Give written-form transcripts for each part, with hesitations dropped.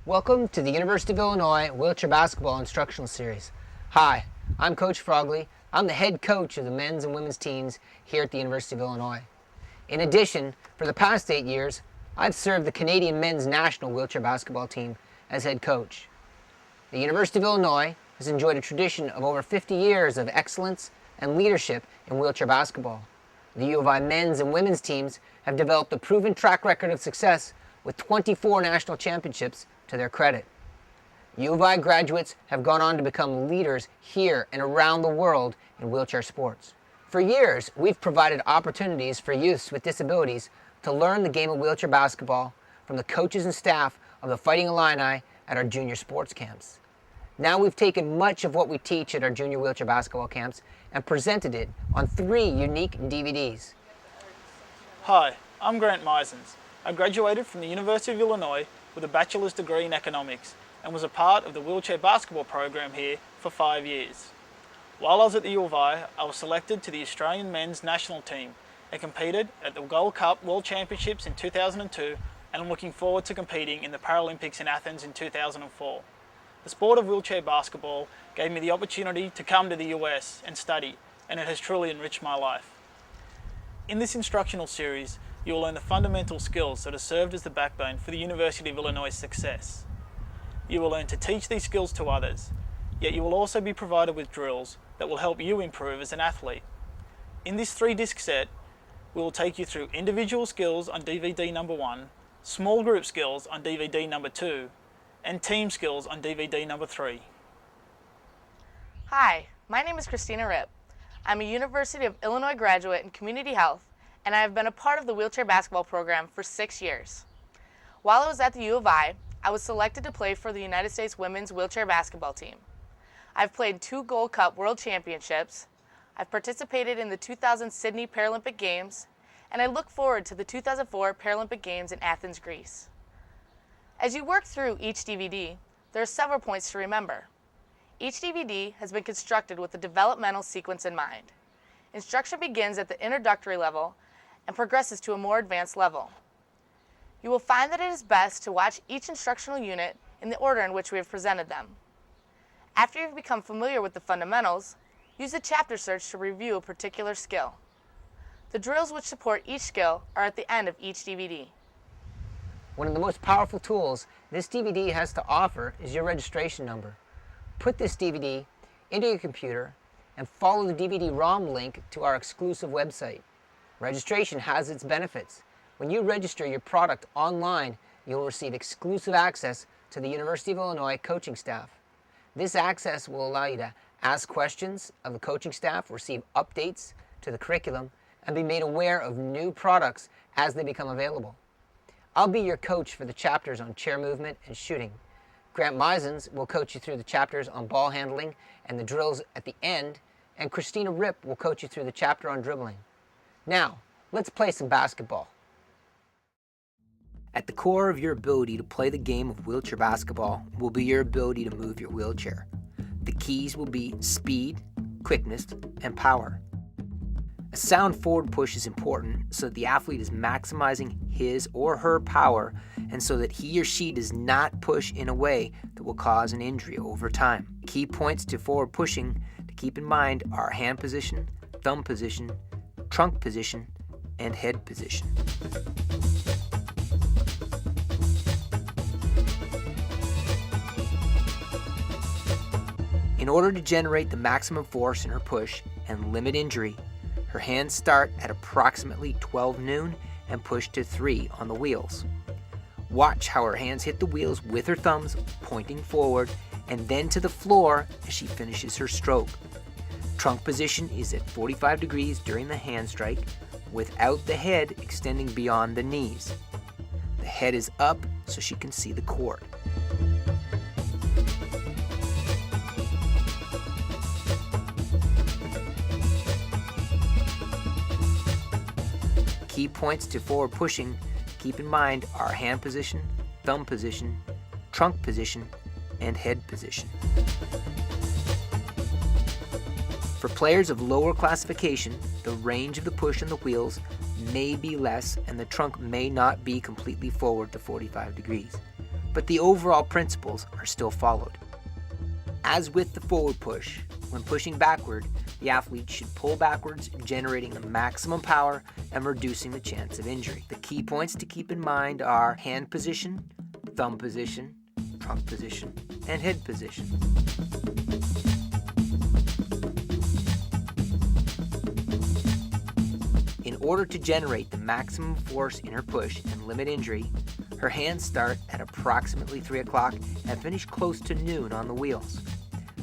Welcome to the University of Illinois Wheelchair Basketball Instructional Series. Hi, I'm Coach Frogley. I'm the head coach of the men's and women's teams here at the University of Illinois. In addition, for the past 8 years, I've served the Canadian men's national wheelchair basketball team as head coach. The University of Illinois has enjoyed a tradition of over 50 years of excellence and leadership in wheelchair basketball. The U of I men's and women's teams have developed a proven track record of success with 24 national championships to their credit. U of I graduates have gone on to become leaders here and around the world in wheelchair sports. For years, we've provided opportunities for youths with disabilities to learn the game of wheelchair basketball from the coaches and staff of the Fighting Illini at our junior sports camps. Now we've taken much of what we teach at our junior wheelchair basketball camps and presented it on 3 unique DVDs. Hi, I'm Grant Misons. I graduated from the University of Illinois with a bachelor's degree in economics and was a part of the wheelchair basketball program here for 5 years. While I was at the U of I was selected to the Australian men's national team and competed at the Gold Cup World Championships in 2002, and I'm looking forward to competing in the Paralympics in Athens in 2004. The sport of wheelchair basketball gave me the opportunity to come to the US and study, and it has truly enriched my life. In this instructional series, you will learn the fundamental skills that have served as the backbone for the University of Illinois' success. You will learn to teach these skills to others, yet you will also be provided with drills that will help you improve as an athlete. In this 3-disc set, we will take you through individual skills on DVD number 1, small group skills on DVD number 2, and team skills on DVD number 3. Hi, my name is Christina Ripp. I'm a University of Illinois graduate in community health, and I have been a part of the wheelchair basketball program for 6 years. While I was at the U of I was selected to play for the United States women's wheelchair basketball team. I've played 2 Gold Cup World Championships, I've participated in the 2000 Sydney Paralympic Games, and I look forward to the 2004 Paralympic Games in Athens, Greece. As you work through each DVD, there are several points to remember. Each DVD has been constructed with a developmental sequence in mind. Instruction begins at the introductory level and progresses to a more advanced level. You will find that it is best to watch each instructional unit in the order in which we have presented them. After you've become familiar with the fundamentals, use the chapter search to review a particular skill. The drills which support each skill are at the end of each DVD. One of the most powerful tools this DVD has to offer is your registration number. Put this DVD into your computer and follow the DVD-ROM link to our exclusive website. Registration has its benefits. When you register your product online, you'll receive exclusive access to the University of Illinois coaching staff. This access will allow you to ask questions of the coaching staff, receive updates to the curriculum, and be made aware of new products as they become available. I'll be your coach for the chapters on chair movement and shooting. Grant Misons will coach you through the chapters on ball handling and the drills at the end, and Christina Ripp will coach you through the chapter on dribbling. Now, let's play some basketball. At the core of your ability to play the game of wheelchair basketball will be your ability to move your wheelchair. The keys will be speed, quickness, and power. A sound forward push is important so that the athlete is maximizing his or her power and so that he or she does not push in a way that will cause an injury over time. Key points to forward pushing to keep in mind are hand position, thumb position, trunk position, and head position. In order to generate the maximum force in her push and limit injury, her hands start at approximately 12 noon and push to 3 on the wheels. Watch how her hands hit the wheels with her thumbs pointing forward and then to the floor as she finishes her stroke. Trunk position is at 45 degrees during the hand strike without the head extending beyond the knees. The head is up so she can see the court. Key points to forward pushing to keep in mind are hand position, thumb position, trunk position, and head position. For players of lower classification, the range of the push on the wheels may be less and the trunk may not be completely forward to 45 degrees. but the overall principles are still followed. As with the forward push, when pushing backward, the athlete should pull backwards, generating the maximum power and reducing the chance of injury. The key points to keep in mind are hand position, thumb position, trunk position, and head position. In order to generate the maximum force in her push and limit injury, her hands start at approximately 3 o'clock and finish close to noon on the wheels.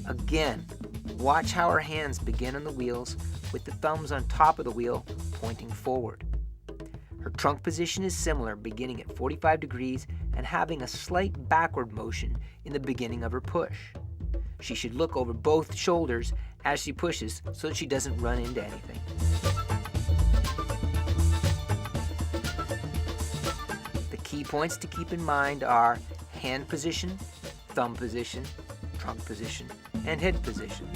Again, watch how her hands begin on the wheels with the thumbs on top of the wheel pointing forward. Her trunk position is similar, beginning at 45 degrees and having a slight backward motion in the beginning of her push. She should look over both shoulders as she pushes so that she doesn't run into anything. The key points to keep in mind are hand position, thumb position, trunk position, and head position.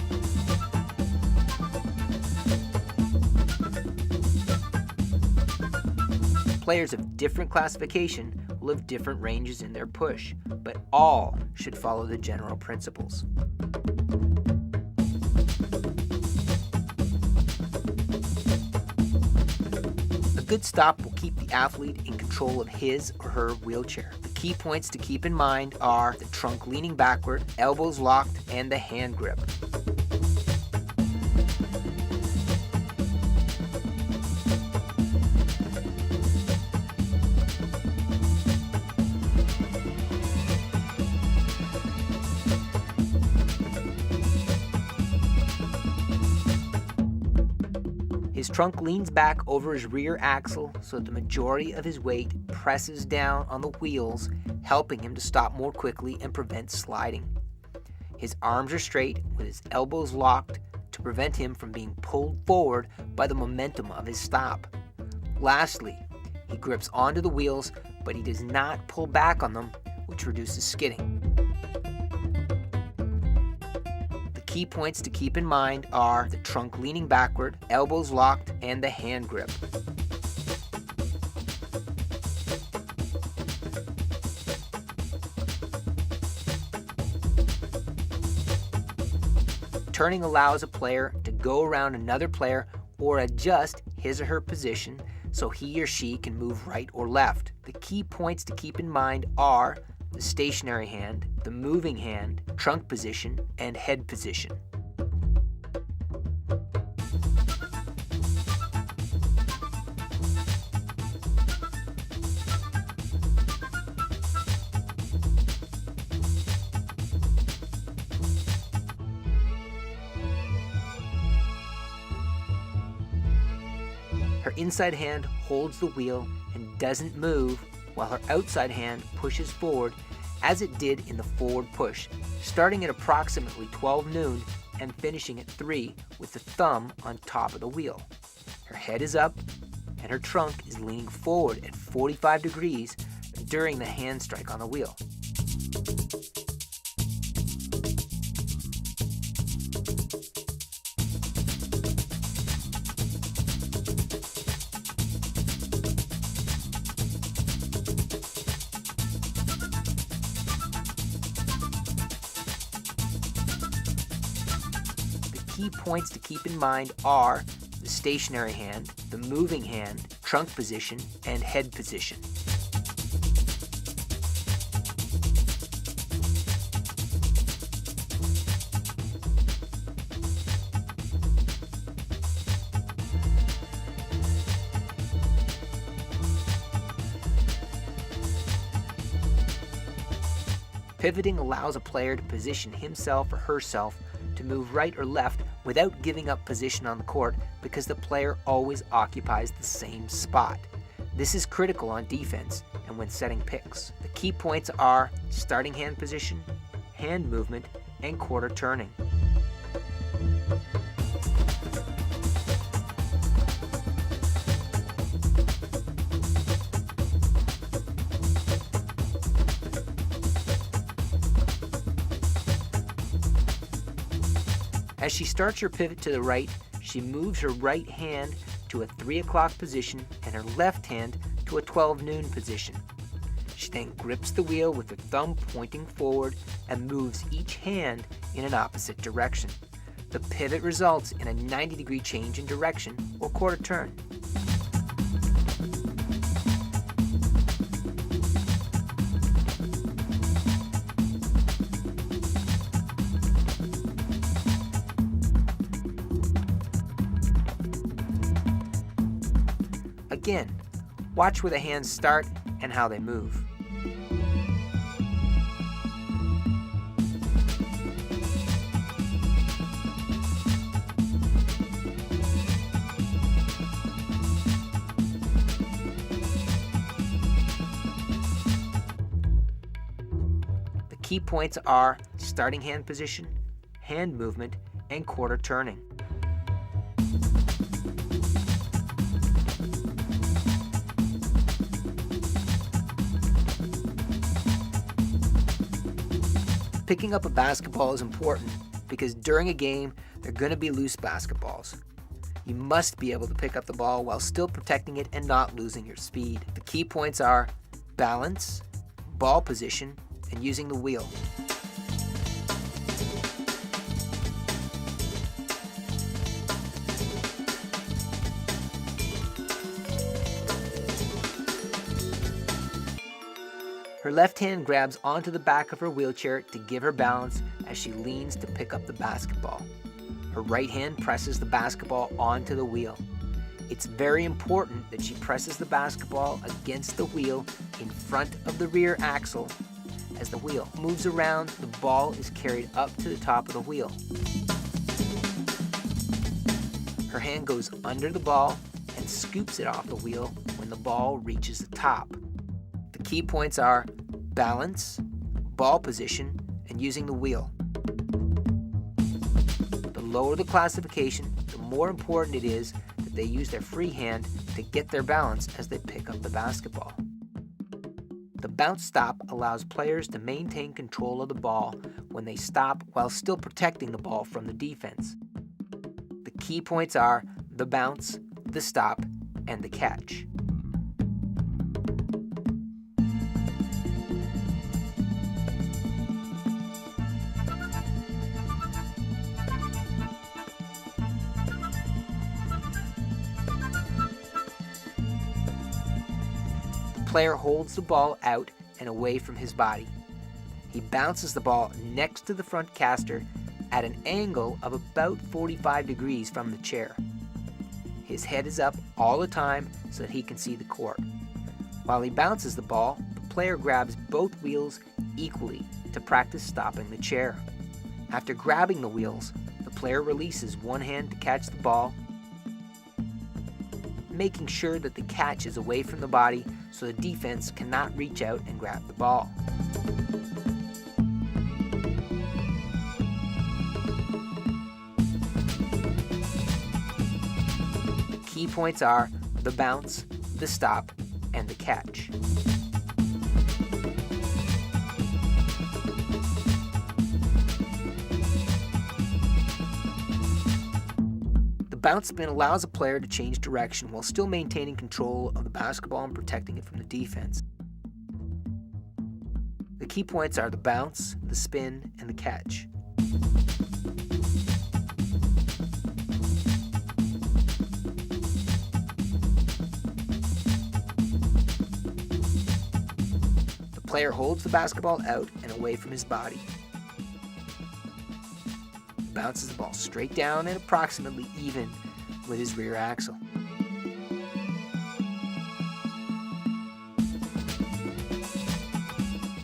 Players of different classification will have different ranges in their push, but all should follow the general principles. A good stop will keep the athlete in control of his or her wheelchair. The key points to keep in mind are the trunk leaning backward, elbows locked, and the hand grip. His trunk leans back over his rear axle so the majority of his weight presses down on the wheels, helping him to stop more quickly and prevent sliding. His arms are straight with his elbows locked to prevent him from being pulled forward by the momentum of his stop. Lastly, he grips onto the wheels, but he does not pull back on them, which reduces skidding. Key points to keep in mind are the trunk leaning backward, elbows locked, and the hand grip. Turning allows a player to go around another player or adjust his or her position so he or she can move right or left. The key points to keep in mind are the stationary hand, the moving hand, trunk position, and head position. Her inside hand holds the wheel and doesn't move, while her outside hand pushes forward as it did in the forward push, starting at approximately 12 noon and finishing at 3 with the thumb on top of the wheel. Her head is up and her trunk is leaning forward at 45 degrees during the hand strike on the wheel. Key points to keep in mind are the stationary hand, the moving hand, trunk position, and head position. Pivoting allows a player to position himself or herself to move right or left without giving up position on the court because the player always occupies the same spot. This is critical on defense and when setting picks. The key points are starting hand position, hand movement, and quarter turning. As she starts her pivot to the right, she moves her right hand to a 3 o'clock position and her left hand to a 12 noon position. She She then grips the wheel with her thumb pointing forward and moves each hand in an opposite direction. The pivot results in a 90-degree change in direction or quarter turn. Again, watch where the hands start and how they move. The key points are starting hand position, hand movement, and quarter turning. Picking up a basketball is important because during a game, there are going to be loose basketballs. You must be able to pick up the ball while still protecting it and not losing your speed. The key points are balance, ball position, and using the wheel. Her left hand grabs onto the back of her wheelchair to give her balance as she leans to pick up the basketball. Her right hand presses the basketball onto the wheel. It's very important that she presses the basketball against the wheel in front of the rear axle. As the wheel moves around, the ball is carried up to the top of the wheel. Her hand goes under the ball and scoops it off the wheel when the ball reaches the top. The key points are balance, ball position, and using the wheel. The lower the classification, the more important it is that they use their free hand to get their balance as they pick up the basketball. The bounce stop allows players to maintain control of the ball when they stop while still protecting the ball from the defense. The key points are the bounce, the stop, and the catch. The player holds the ball out and away from his body. He bounces the ball next to the front caster at an angle of about 45 degrees from the chair. His head is up all the time so that he can see the court. While he bounces the ball, the player grabs both wheels equally to practice stopping the chair. After grabbing the wheels, the player releases one hand to catch the ball, making sure that the catch is away from the body so the defense cannot reach out and grab the ball. The key points are the bounce, the stop, and the catch. The bounce spin allows a player to change direction while still maintaining control of the basketball and protecting it from the defense. The key points are the bounce, the spin, and the catch. The player holds the basketball out and away from his body. Bounces the ball straight down and approximately even with his rear axle.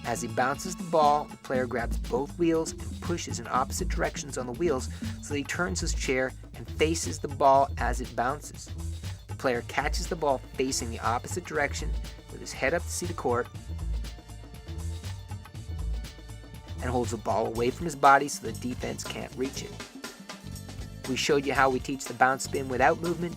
As he bounces the ball, the player grabs both wheels and pushes in opposite directions on the wheels so that he turns his chair and faces the ball as it bounces. The player catches the ball facing the opposite direction with his head up to see the court and holds the ball away from his body so the defense can't reach it. We showed you how we teach the bounce spin without movement.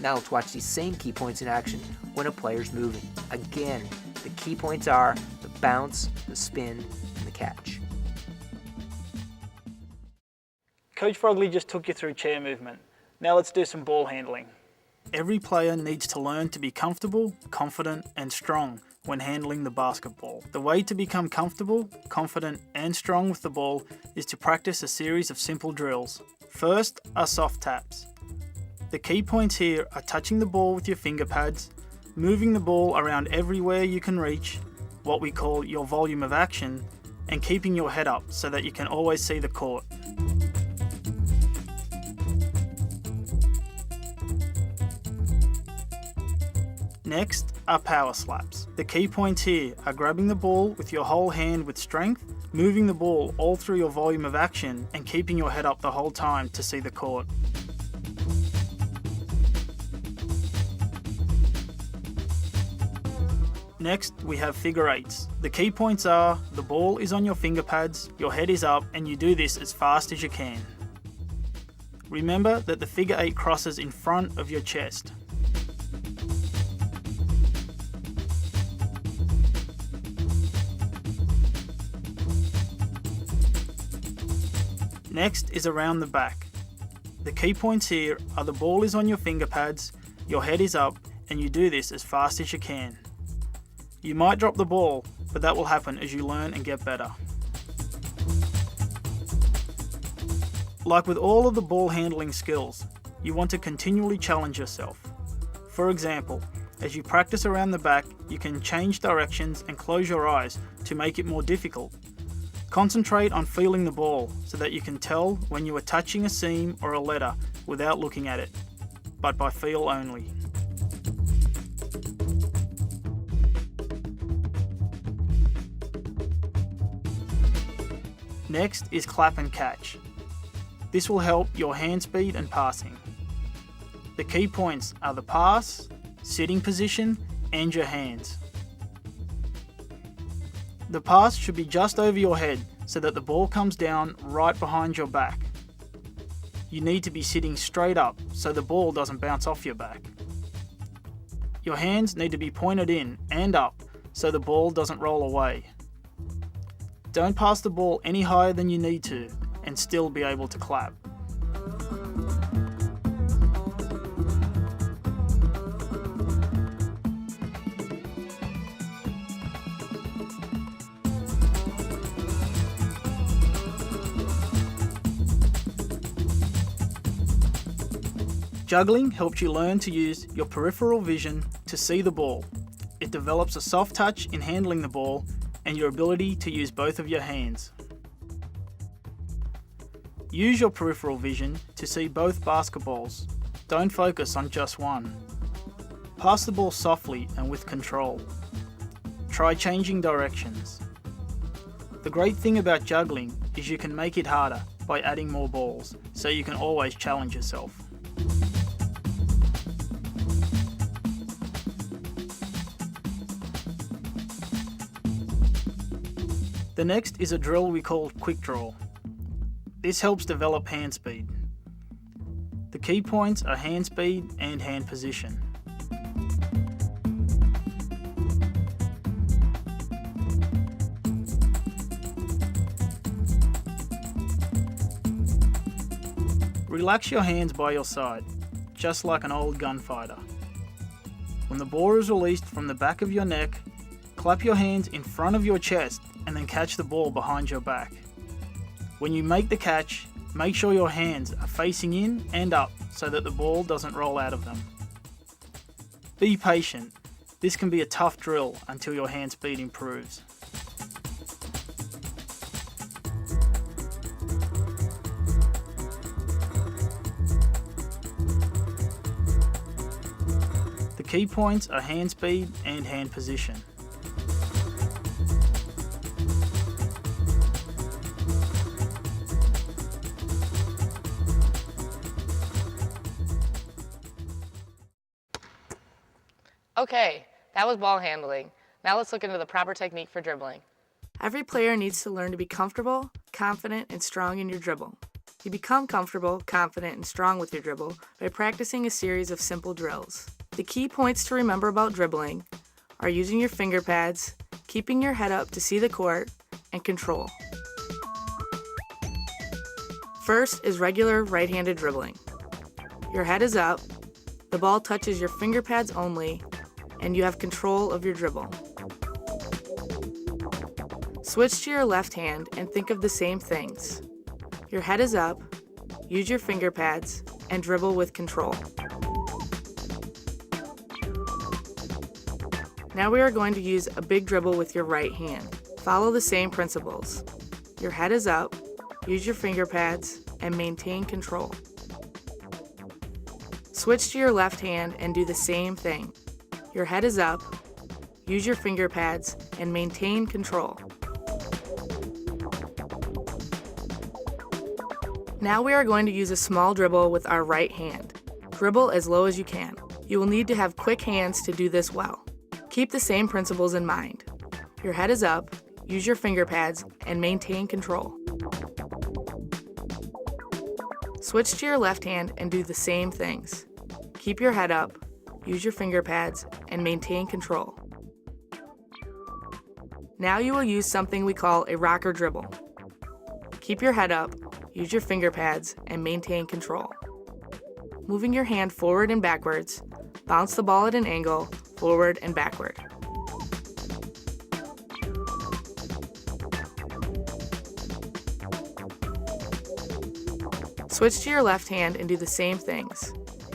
Now let's watch these same key points in action when a player's moving. Again, the key points are the bounce, the spin, and the catch. Coach Frogley just took you through chair movement. Now let's do some ball handling. Every player needs to learn to be comfortable, confident, and strong when handling the basketball. The way to become comfortable, confident, and strong with the ball is to practice a series of simple drills. First are soft taps. The key points here are touching the ball with your finger pads, moving the ball around everywhere you can reach, what we call your volume of action, and keeping your head up so that you can always see the court. Next are power slaps. The key points here are grabbing the ball with your whole hand with strength, moving the ball all through your volume of action, and keeping your head up the whole time to see the court. Next, we have figure eights. The key points are the ball is on your finger pads, your head is up, and you do this as fast as you can. Remember that the figure eight crosses in front of your chest. Next is around the back. The key points here are the ball is on your finger pads, your head is up, and you do this as fast as you can. You might drop the ball, but that will happen as you learn and get better. Like with all of the ball handling skills, you want to continually challenge yourself. For example, as you practice around the back, you can change directions and close your eyes to make it more difficult. Concentrate on feeling the ball so that you can tell when you are touching a seam or a letter without looking at it, but by feel only. Next is clap and catch. This will help your hand speed and passing. The key points are the pass, sitting position, and your hands. The pass should be just over your head so that the ball comes down right behind your back. You need to be sitting straight up so the ball doesn't bounce off your back. Your hands need to be pointed in and up so the ball doesn't roll away. Don't pass the ball any higher than you need to and still be able to clap. Juggling helps you learn to use your peripheral vision to see the ball. It develops a soft touch in handling the ball and your ability to use both of your hands. Use your peripheral vision to see both basketballs. Don't focus on just one. Pass the ball softly and with control. Try changing directions. The great thing about juggling is you can make it harder by adding more balls, so you can always challenge yourself. The next is a drill we call quick draw. This helps develop hand speed. The key points are hand speed and hand position. Relax your hands by your side, just like an old gunfighter. When the ball is released from the back of your neck, clap your hands in front of your chest and then catch the ball behind your back. When you make the catch, make sure your hands are facing in and up so that the ball doesn't roll out of them. Be patient. This can be a tough drill until your hand speed improves. The key points are hand speed and hand position. Okay, that was ball handling. Now let's look into the proper technique for dribbling. Every player needs to learn to be comfortable, confident, and strong in your dribble. You become comfortable, confident, and strong with your dribble by practicing a series of simple drills. The key points to remember about dribbling are using your finger pads, keeping your head up to see the court, and control. First is regular right-handed dribbling. Your head is up, the ball touches your finger pads only, and you have control of your dribble. Switch to your left hand and think of the same things. Your head is up, use your finger pads, and dribble with control. Now we are going to use a big dribble with your right hand. Follow the same principles. Your head is up, use your finger pads, and maintain control. Switch to your left hand and do the same thing. Your head is up, use your finger pads, and maintain control. Now we are going to use a small dribble with our right hand. Dribble as low as you can. You will need to have quick hands to do this well. Keep the same principles in mind. Your head is up, use your finger pads, and maintain control. Switch to your left hand and do the same things. Keep your head up, use your finger pads, and maintain control. Now you will use something we call a rocker dribble. Keep your head up, use your finger pads, and maintain control. Moving your hand forward and backwards, bounce the ball at an angle, forward and backward. Switch to your left hand and do the same things.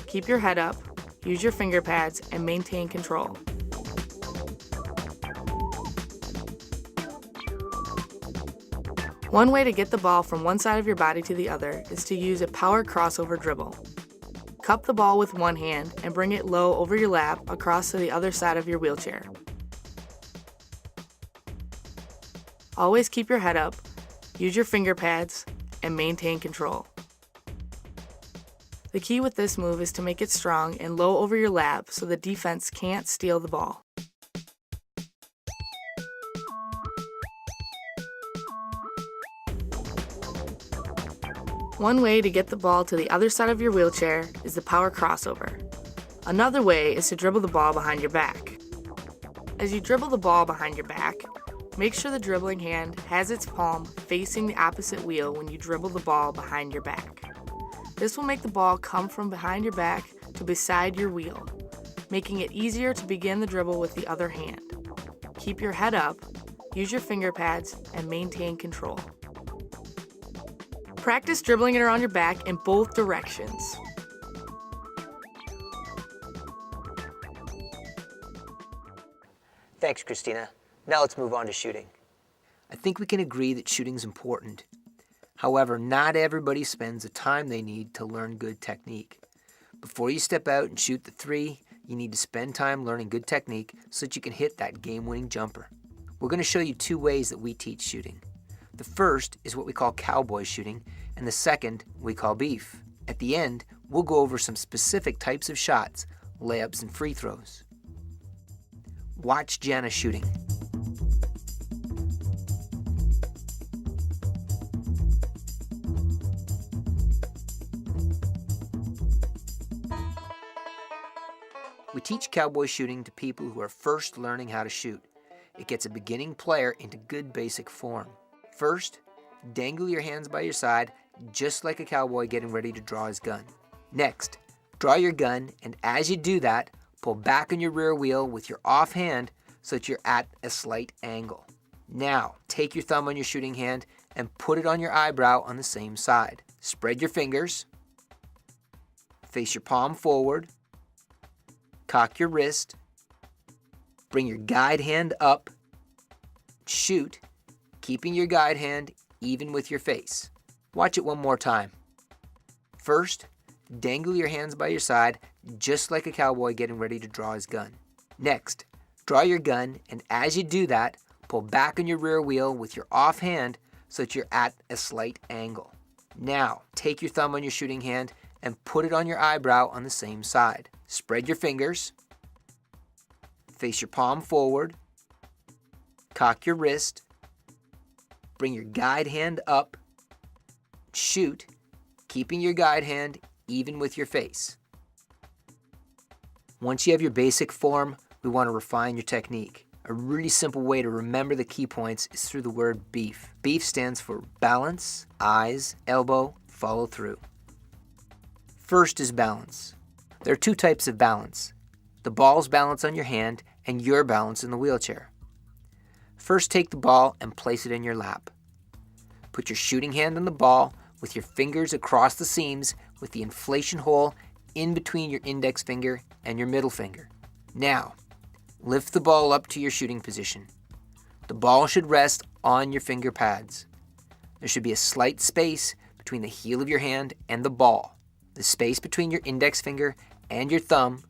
Keep your head up, use your finger pads, and maintain control. One way to get the ball from one side of your body to the other is to use a power crossover dribble. Cup the ball with one hand and bring it low over your lap across to the other side of your wheelchair. Always keep your head up, use your finger pads, and maintain control. The key with this move is to make it strong and low over your lap so the defense can't steal the ball. One way to get the ball to the other side of your wheelchair is the power crossover. Another way is to dribble the ball behind your back. As you dribble the ball behind your back, make sure the dribbling hand has its palm facing the opposite wheel when you dribble the ball behind your back. This will make the ball come from behind your back to beside your wheel, making it easier to begin the dribble with the other hand. Keep your head up, use your finger pads, and maintain control. Practice dribbling it around your back in both directions. Thanks, Christina. Now let's move on to shooting. I think we can agree that shooting's important. However, not everybody spends the time they need to learn good technique. Before you step out and shoot the three, you need to spend time learning good technique so that you can hit that game-winning jumper. We're going to show you two ways that we teach shooting. The first is what we call cowboy shooting, and the second we call beef. At the end, we'll go over some specific types of shots, layups, and free throws. Watch Jana shooting. We teach cowboy shooting to people who are first learning how to shoot. It gets a beginning player into good basic form. First, dangle your hands by your side, just like a cowboy getting ready to draw his gun. Next, draw your gun, and as you do that, pull back on your rear wheel with your off hand so that you're at a slight angle. Now, take your thumb on your shooting hand and put it on your eyebrow on the same side. Spread your fingers, face your palm forward, cock your wrist, bring your guide hand up, shoot, keeping your guide hand even with your face. Watch it one more time. First, dangle your hands by your side, just like a cowboy getting ready to draw his gun. Next, draw your gun, and as you do that, pull back on your rear wheel with your off hand so that you're at a slight angle. Now, take your thumb on your shooting hand and put it on your eyebrow on the same side. Spread your fingers, face your palm forward, cock your wrist, bring your guide hand up, shoot, keeping your guide hand even with your face. Once you have your basic form, we want to refine your technique. A really simple way to remember the key points is through the word beef. Beef stands for balance, eyes, elbow, follow through. First is balance. There are two types of balance: the ball's balance on your hand and your balance in the wheelchair. First, take the ball and place it in your lap. Put your shooting hand on the ball with your fingers across the seams with the inflation hole in between your index finger and your middle finger. Now, lift the ball up to your shooting position. The ball should rest on your finger pads. There should be a slight space between the heel of your hand and the ball. The space between your index finger and your thumb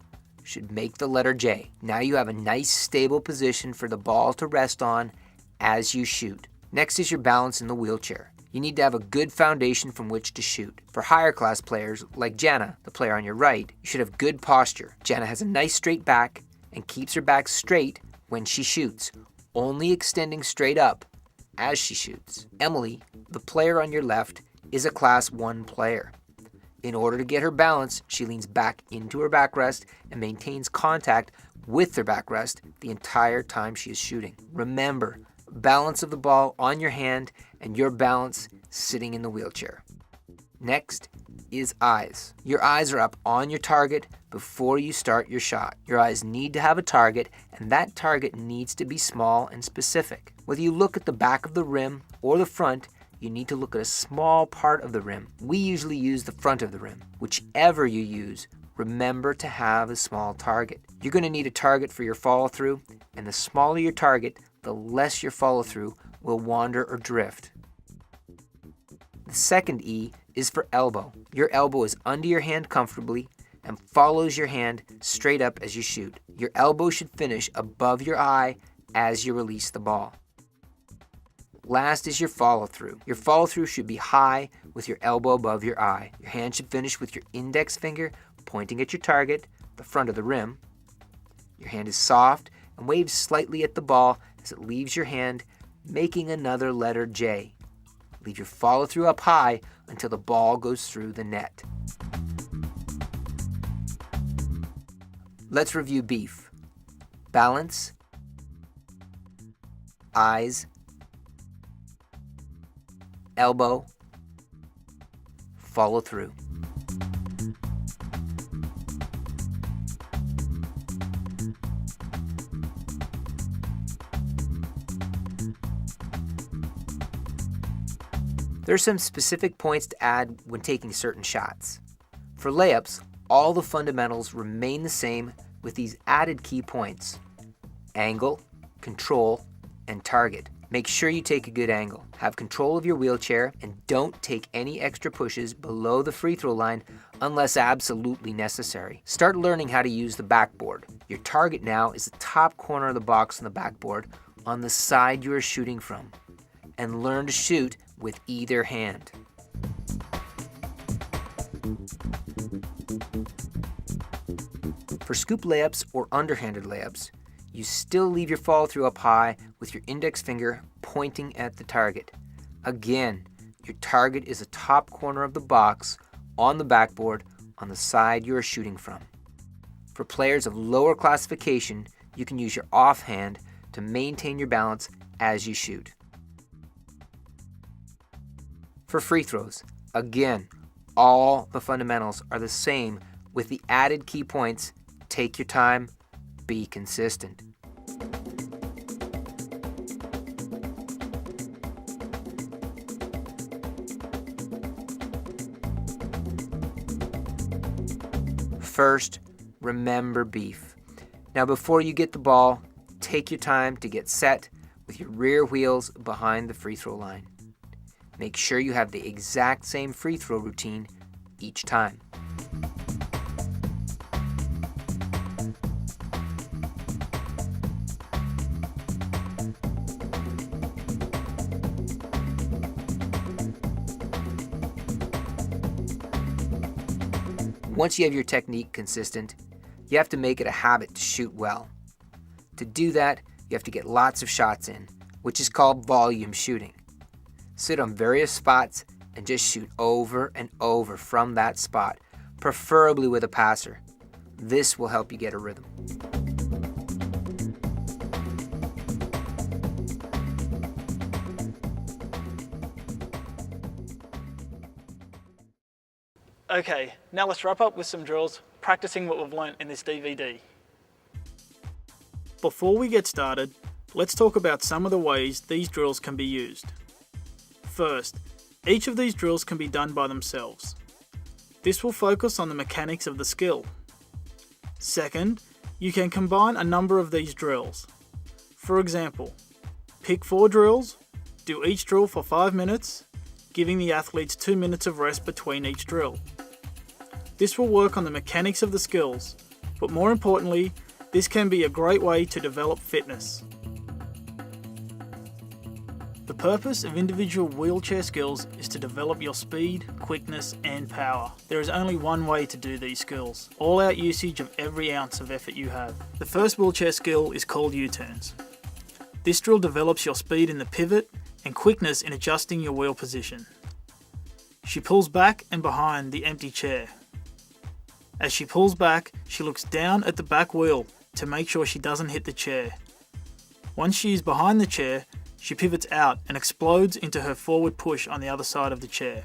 should make the letter J. Now you have a nice stable position for the ball to rest on as you shoot. Next is your balance in the wheelchair. You need to have a good foundation from which to shoot. For higher class players like Jana, the player on your right, you should have good posture. Jana has a nice straight back and keeps her back straight when she shoots, only extending straight up as she shoots. Emily, the player on your left, is a Class 1 player. In order to get her balance, she leans back into her backrest and maintains contact with her backrest the entire time she is shooting. Remember, balance of the ball on your hand and your balance sitting in the wheelchair. Next is eyes. Your eyes are up on your target before you start your shot. Your eyes need to have a target, and that target needs to be small and specific. Whether you look at the back of the rim or the front, you need to look at a small part of the rim. We usually use the front of the rim. Whichever you use, remember to have a small target. You're going to need a target for your follow-through, and the smaller your target, the less your follow-through will wander or drift. The second E is for elbow. Your elbow is under your hand comfortably and follows your hand straight up as you shoot. Your elbow should finish above your eye as you release the ball. Last is your follow-through. Your follow-through should be high with your elbow above your eye. Your hand should finish with your index finger pointing at your target, the front of the rim. Your hand is soft and waves slightly at the ball as it leaves your hand, making another letter J. Leave your follow-through up high until the ball goes through the net. Let's review beef. Balance, eyes, elbow, follow through. There are some specific points to add when taking certain shots. For layups, all the fundamentals remain the same with these added key points: angle, control, and target. Make sure you take a good angle. Have control of your wheelchair and don't take any extra pushes below the free throw line unless absolutely necessary. Start learning how to use the backboard. Your target now is the top corner of the box on the backboard on the side you are shooting from, and learn to shoot with either hand. For scoop layups or underhanded layups, you still leave your follow through up high with your index finger pointing at the target. Again, your target is the top corner of the box on the backboard on the side you are shooting from. For players of lower classification, you can use your offhand to maintain your balance as you shoot. For free throws, again, all the fundamentals are the same with the added key points: take your time, be consistent. First, remember beef. Now before you get the ball, take your time to get set with your rear wheels behind the free throw line. Make sure you have the exact same free throw routine each time. Once you have your technique consistent, you have to make it a habit to shoot well. To do that, you have to get lots of shots in, which is called volume shooting. Sit on various spots and just shoot over and over from that spot, preferably with a passer. This will help you get a rhythm. Okay, now let's wrap up with some drills, practicing what we've learnt in this DVD. Before we get started, Let's talk about some of the ways these drills can be used. First, each of these drills can be done by themselves. This will focus on the mechanics of the skill. Second, you can combine a number of these drills. For example, pick 4 drills, do each drill for 5 minutes, giving the athletes 2 minutes of rest between each drill. This will work on the mechanics of the skills, but more importantly, this can be a great way to develop fitness. The purpose of individual wheelchair skills is to develop your speed, quickness and power. There is only one way to do these skills, all-out usage of every ounce of effort you have. The first wheelchair skill is called U-turns. This drill develops your speed in the pivot and quickness in adjusting your wheel position. She pulls back and behind the empty chair. As she pulls back, she looks down at the back wheel to make sure she doesn't hit the chair. Once she is behind the chair, she pivots out and explodes into her forward push on the other side of the chair.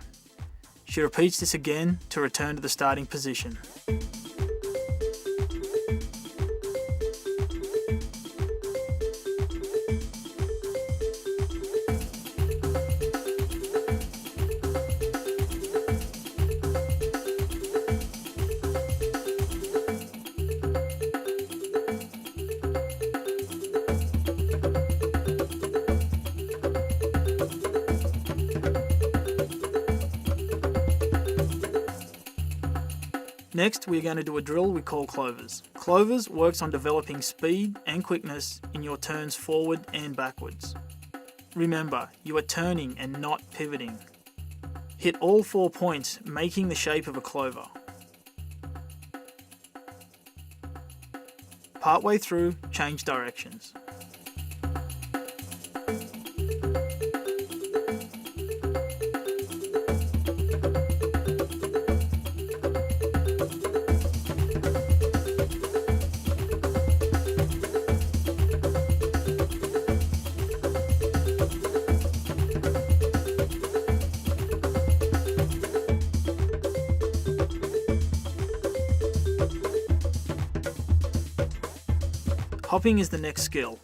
She repeats this again to return to the starting position. Next, we're going to do a drill we call clovers. Clovers works on developing speed and quickness in your turns forward and backwards. Remember, you are turning and not pivoting. Hit all 4 points, making the shape of a clover. Partway through, change directions. Hopping is the next skill.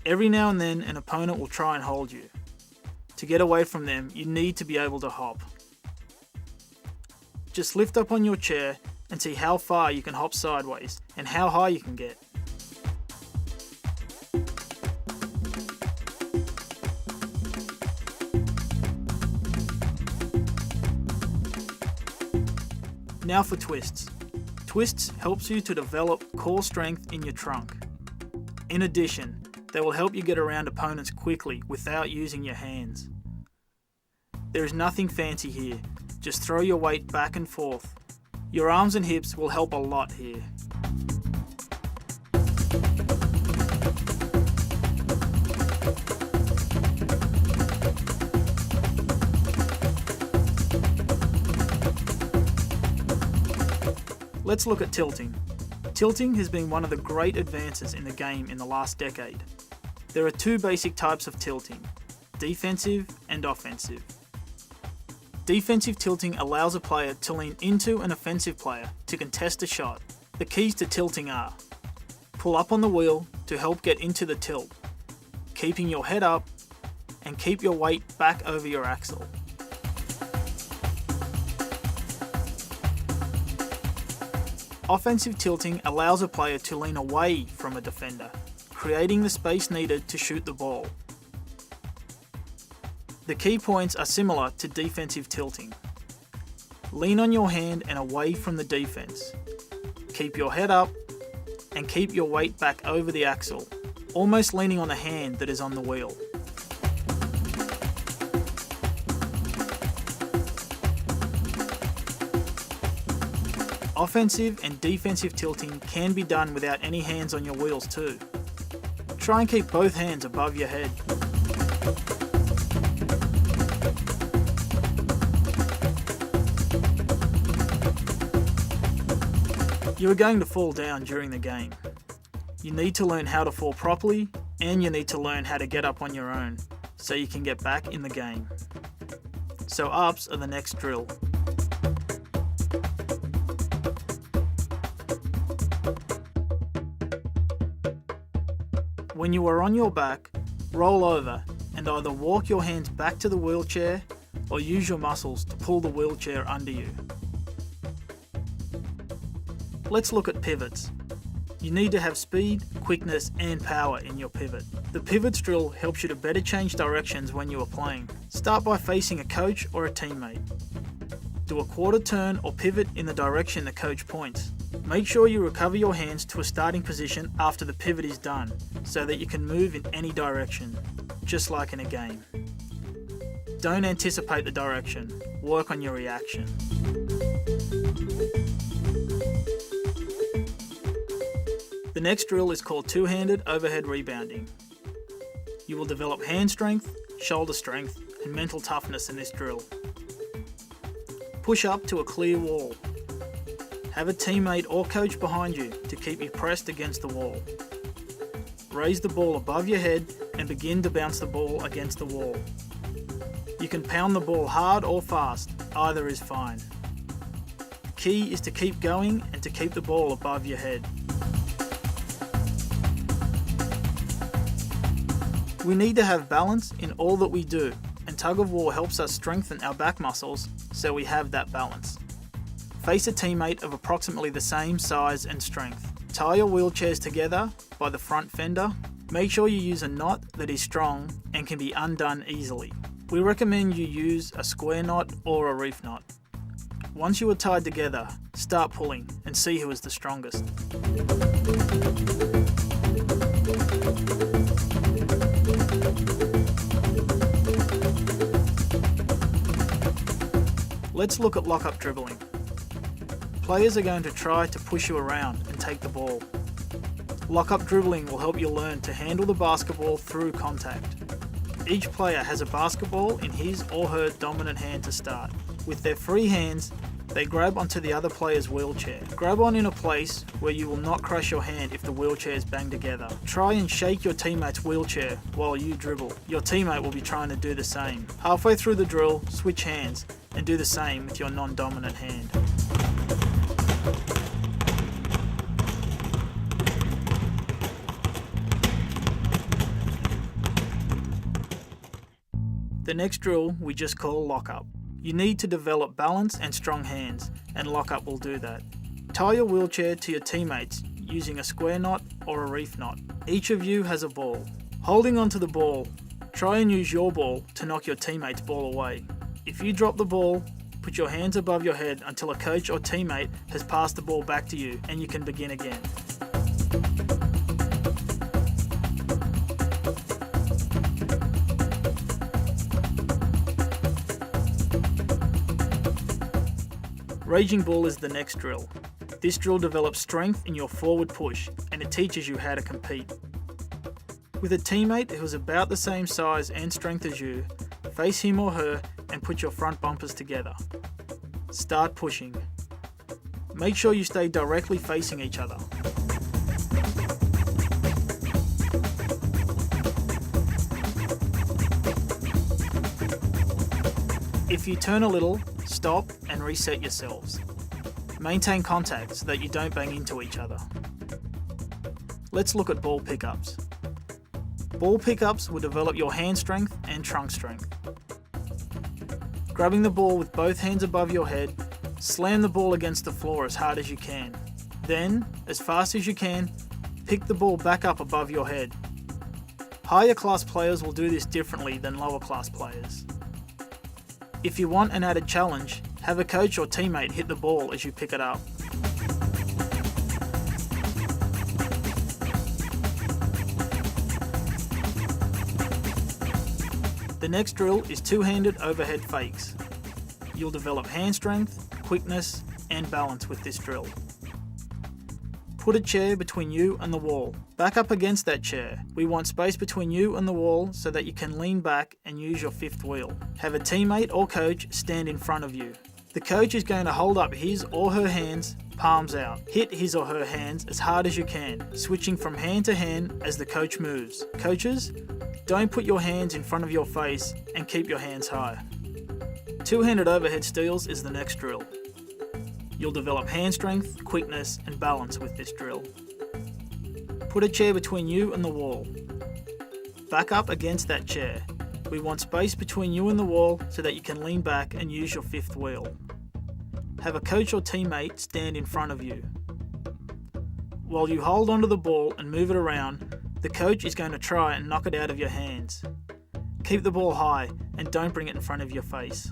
Every now and then an opponent will try and hold you. To get away from them, you need to be able to hop. Just lift up on your chair and see how far you can hop sideways and how high you can get. Now for twists. Twists helps you to develop core strength in your trunk. In addition, they will help you get around opponents quickly without using your hands. There is nothing fancy here, just throw your weight back and forth. Your arms and hips will help a lot here. Let's look at tilting. Tilting has been one of the great advances in the game in the last decade. There are 2 basic types of tilting, defensive and offensive. Defensive tilting allows a player to lean into an offensive player to contest a shot. The keys to tilting are: pull up on the wheel to help get into the tilt, keeping your head up, and keep your weight back over your axle. Offensive tilting allows a player to lean away from a defender, creating the space needed to shoot the ball. The key points are similar to defensive tilting. Lean on your hand and away from the defense. Keep your head up and keep your weight back over the axle, almost leaning on the hand that is on the wheel. Offensive and defensive tilting can be done without any hands on your wheels too. Try and keep both hands above your head. You are going to fall down during the game. You need to learn how to fall properly, and you need to learn how to get up on your own so you can get back in the game. So ups are the next drill. When you are on your back, roll over and either walk your hands back to the wheelchair or use your muscles to pull the wheelchair under you. Let's look at pivots. You need to have speed, quickness and power in your pivot. The pivots drill helps you to better change directions when you are playing. Start by facing a coach or a teammate. Do a quarter turn or pivot in the direction the coach points. Make sure you recover your hands to a starting position after the pivot is done, so that you can move in any direction, just like in a game. Don't anticipate the direction, work on your reaction. The next drill is called two-handed overhead rebounding. You will develop hand strength, shoulder strength, and mental toughness in this drill. Push up to a clear wall. Have a teammate or coach behind you to keep you pressed against the wall. Raise the ball above your head and begin to bounce the ball against the wall. You can pound the ball hard or fast, either is fine. The key is to keep going and to keep the ball above your head. We need to have balance in all that we do, and tug of war helps us strengthen our back muscles so we have that balance. Face a teammate of approximately the same size and strength. Tie your wheelchairs together by the front fender. Make sure you use a knot that is strong and can be undone easily. We recommend you use a square knot or a reef knot. Once you are tied together, start pulling and see who is the strongest. Let's look at lock-up dribbling. Players are going to try to push you around and take the ball. Lock-up dribbling will help you learn to handle the basketball through contact. Each player has a basketball in his or her dominant hand to start. With their free hands, they grab onto the other player's wheelchair. Grab on in a place where you will not crush your hand if the wheelchairs bang together. Try and shake your teammate's wheelchair while you dribble. Your teammate will be trying to do the same. Halfway through the drill, switch hands and do the same with your non-dominant hand. The next drill we just call lock-up. You need to develop balance and strong hands, and lock-up will do that. Tie your wheelchair to your teammates using a square knot or a reef knot. Each of you has a ball. Holding onto the ball, try and use your ball to knock your teammate's ball away. If you drop the ball, put your hands above your head until a coach or teammate has passed the ball back to you and you can begin again. Raging Bull is the next drill. This drill develops strength in your forward push and it teaches you how to compete. With a teammate who is about the same size and strength as you, face him or her and put your front bumpers together. Start pushing. Make sure you stay directly facing each other. If you turn a little, stop and reset yourselves. Maintain contact so that you don't bang into each other. Let's look at ball pickups. Ball pickups will develop your hand strength and trunk strength. Grabbing the ball with both hands above your head, slam the ball against the floor as hard as you can. Then, as fast as you can, pick the ball back up above your head. Higher class players will do this differently than lower class players. If you want an added challenge, have a coach or teammate hit the ball as you pick it up. The next drill is two-handed overhead fakes. You'll develop hand strength, quickness, and balance with this drill. Put a chair between you and the wall. Back up against that chair. We want space between you and the wall so that you can lean back and use your fifth wheel. Have a teammate or coach stand in front of you. The coach is going to hold up his or her hands, palms out. Hit his or her hands as hard as you can, switching from hand to hand as the coach moves. Coaches, don't put your hands in front of your face and keep your hands high. Two-handed overhead steals is the next drill. You'll develop hand strength, quickness, and balance with this drill. Put a chair between you and the wall. back up against that chair. We want space between you and the wall so that you can lean back and use your fifth wheel. Have a coach or teammate stand in front of you. While you hold onto the ball and move it around, the coach is going to try and knock it out of your hands. Keep the ball high and don't bring it in front of your face.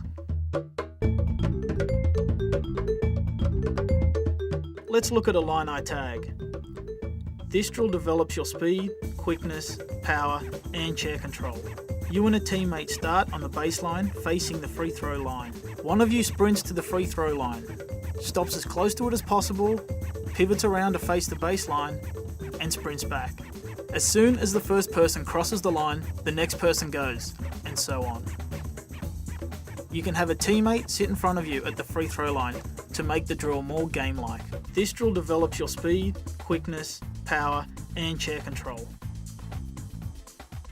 Let's look at a line eye tag. This drill develops your speed, quickness, power, and chair control. You and a teammate start on the baseline facing the free throw line. One of you sprints to the free throw line, stops as close to it as possible, pivots around to face the baseline, and sprints back. As soon as the first person crosses the line, the next person goes, and so on. You can have a teammate sit in front of you at the free throw line to make the drill more game-like. This drill develops your speed, quickness, power, and chair control.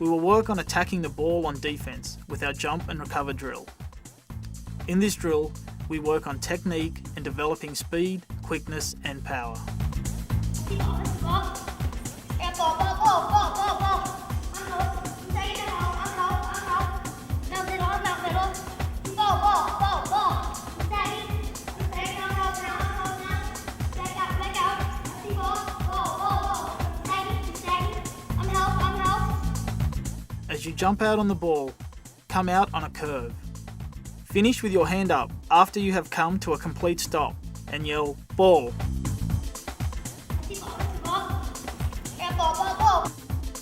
We will work on attacking the ball on defense with our jump and recover drill. In this drill, we work on technique and developing speed, quickness, and power. As you jump out on the ball, come out on a curve. Finish with your hand up after you have come to a complete stop and yell, "Ball."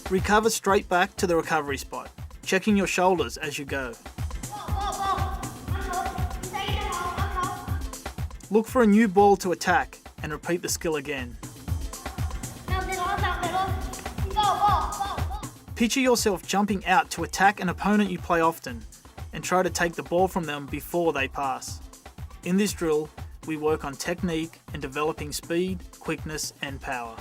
Recover straight back to the recovery spot, checking your shoulders as you go. Look for a new ball to attack and repeat the skill again. Picture yourself jumping out to attack an opponent you play often and try to take the ball from them before they pass. In this drill, we work on technique and developing speed, quickness, and power.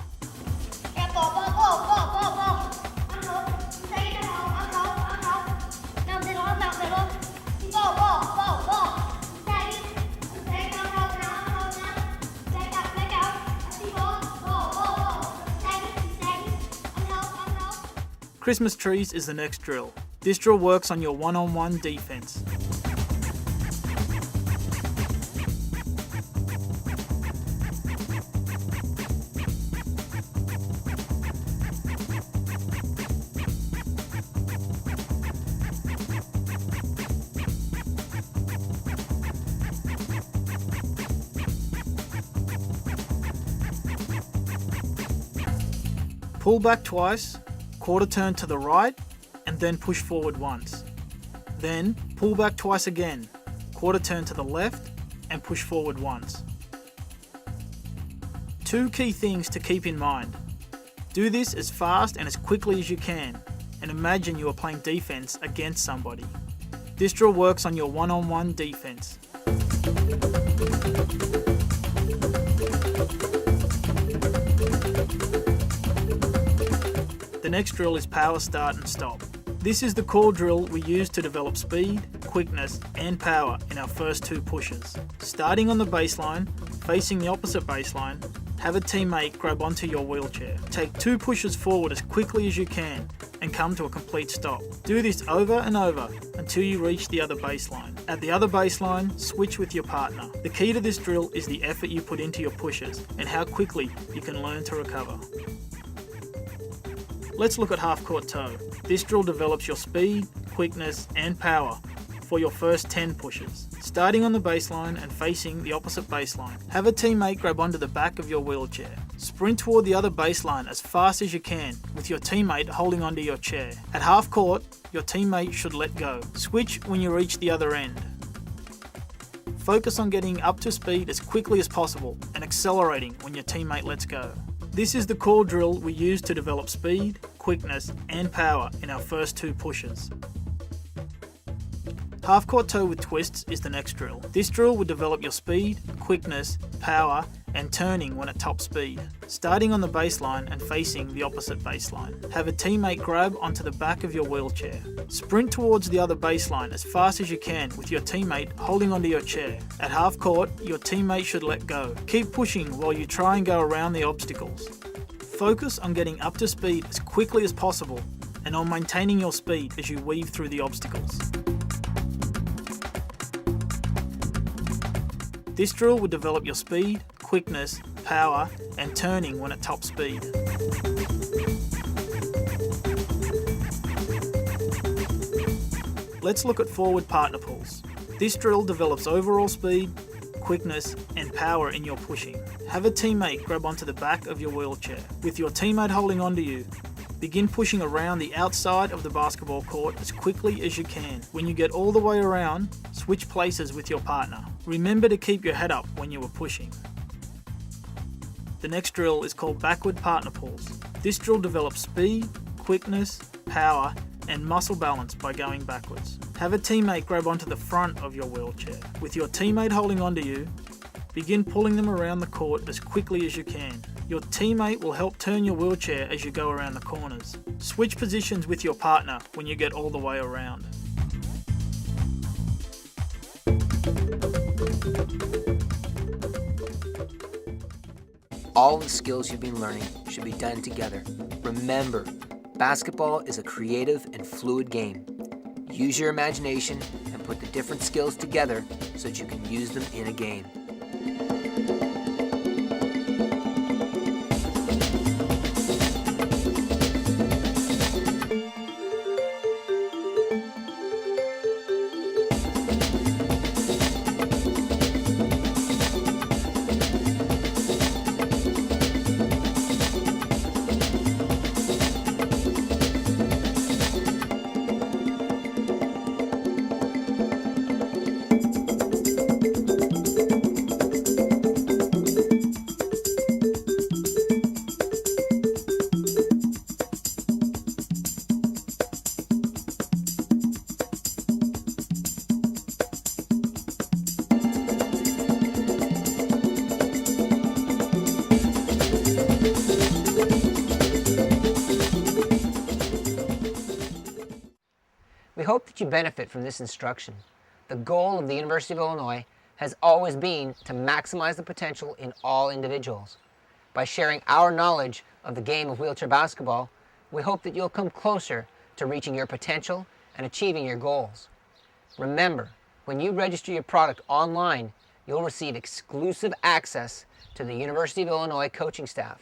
Christmas trees is the next drill. This drill works on your one-on-one defense. Pull back twice, quarter turn to the right, and then push forward once. Then pull back twice again, quarter turn to the left, and push forward once. Two key things to keep in mind. Do this as fast and as quickly as you can, and imagine you are playing defense against somebody. This drill works on your one-on-one defense. The next drill is power start and stop. This is the core drill we use to develop speed, quickness, and power in our first two pushes. Starting on the baseline, facing the opposite baseline, have a teammate grab onto your wheelchair. Take two pushes forward as quickly as you can and come to a complete stop. Do this over and over until you reach the other baseline. At the other baseline, switch with your partner. The key to this drill is the effort you put into your pushes and how quickly you can learn to recover. Let's look at half-court toe. This drill develops your speed, quickness, and power for your first 10 pushes. Starting on the baseline and facing the opposite baseline, have a teammate grab onto the back of your wheelchair. Sprint toward the other baseline as fast as you can with your teammate holding onto your chair. At half-court, your teammate should let go. Switch when you reach the other end. Focus on getting up to speed as quickly as possible and accelerating when your teammate lets go. This is the core drill we use to develop speed, quickness, and power in our first two pushes. Half-court toe with twists is the next drill. This drill will develop your speed, quickness, power, and turning when at top speed. Starting on the baseline and facing the opposite baseline. Have a teammate grab onto the back of your wheelchair. Sprint towards the other baseline as fast as you can with your teammate holding onto your chair. At half court, your teammate should let go. Keep pushing while you try and go around the obstacles. Focus on getting up to speed as quickly as possible and on maintaining your speed as you weave through the obstacles. This drill will develop your speed, quickness, power, and turning when at top speed. Let's look at forward partner pulls. This drill develops overall speed, quickness, and power in your pushing. Have a teammate grab onto the back of your wheelchair. With your teammate holding onto you, begin pushing around the outside of the basketball court as quickly as you can. When you get all the way around, switch places with your partner. Remember to keep your head up when you are pushing. The next drill is called backward partner pulls. This drill develops speed, quickness, power, and muscle balance by going backwards. Have a teammate grab onto the front of your wheelchair. With your teammate holding onto you, begin pulling them around the court as quickly as you can. Your teammate will help turn your wheelchair as you go around the corners. Switch positions with your partner when you get all the way around. All the skills you've been learning should be done together. Remember, basketball is a creative and fluid game. Use your imagination and put the different skills together so that you can use them in a game. We hope that you benefit from this instruction. The goal of the University of Illinois has always been to maximize the potential in all individuals. By sharing our knowledge of the game of wheelchair basketball, we hope that you'll come closer to reaching your potential and achieving your goals. Remember, when you register your product online, you'll receive exclusive access to the University of Illinois coaching staff.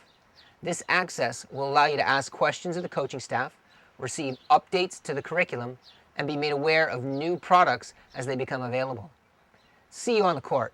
This access will allow you to ask questions of the coaching staff, receive updates to the curriculum, and be made aware of new products as they become available. See you on the court.